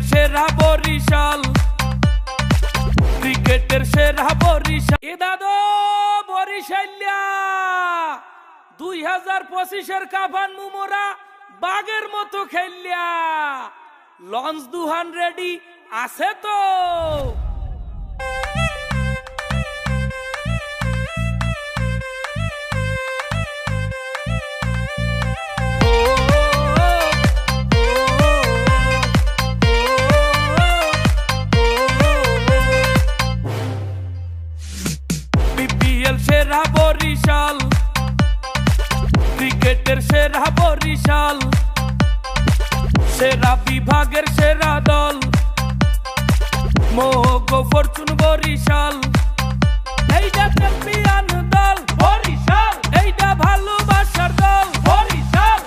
BPL সেরা বরিশাল, ক্রিকেটের সেরা বরিশাল। এ দাদু বরিশালিয়া 2025-এর কাফান মুমোরা বাগের মতো খেললিয়া। লঞ্চ দুহান রেডি আছে তো? বিপিএল সেরা বরিশাল, ক্রিকেটের সেরা বরিশাল, সেরা বিভাগের সেরা দল মোগো ফরচুন বরিশাল। এইটা চ্যাম্পিয়ন দল বরিশাল, এইটা ভালোবাসার দল বরিশাল,